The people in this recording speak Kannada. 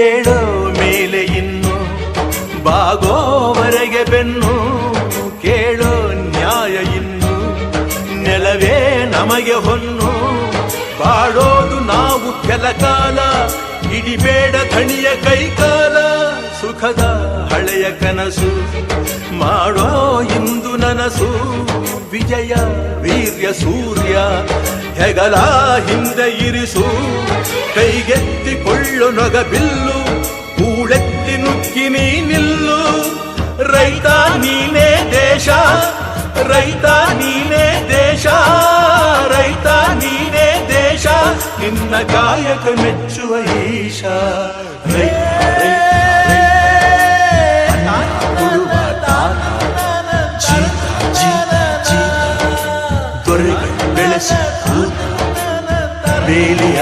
ಏಳೋ ಮೇಲೆ ಇನ್ನು ಬಾಗೋವರೆಗೆ ಬೆನ್ನು ಕೇಳೋ ನ್ಯಾಯ ಇನ್ನು ನೆಲವೇ ನಮಗೆ ಹೊನ್ನು ಬಾಳೋದು ನಾವು ಕೆಲ ಕಾಲ ಹಿಡಿಬೇಡ ಧಣಿಯ ಕೈಕಾಲ ಸುಖದ ಹಳೆಯ ಕನಸು ಮಾಡೋ ಇಂದು ನನಸು ವಿಜಯ ವೀರ್ಯ ಸೂರ್ಯ ಹೆಗಲ ಹಿಂದೆ ಇರಿಸು ಕೈಗೆತ್ತಿಕೊಳ್ಳು ನೊಗ ಬಿಲ್ಲು ಕೂಳೆತ್ತಿ ನುಗ್ಗಿ ನೀ ನಿಲ್ಲು ರೈತ ನೀನೇ ದೇಶ ರೈತ ನೀನೇ ದೇಶ ರೈತ ನೀನೇ ದೇಶ ನಿನ್ನ ಕಾಯಕ ಮೆಚ್ಚುವ ಈಶ ದೊರೆಗಳು ಬೆಳೆಸಿ ಬೇಲಿಯ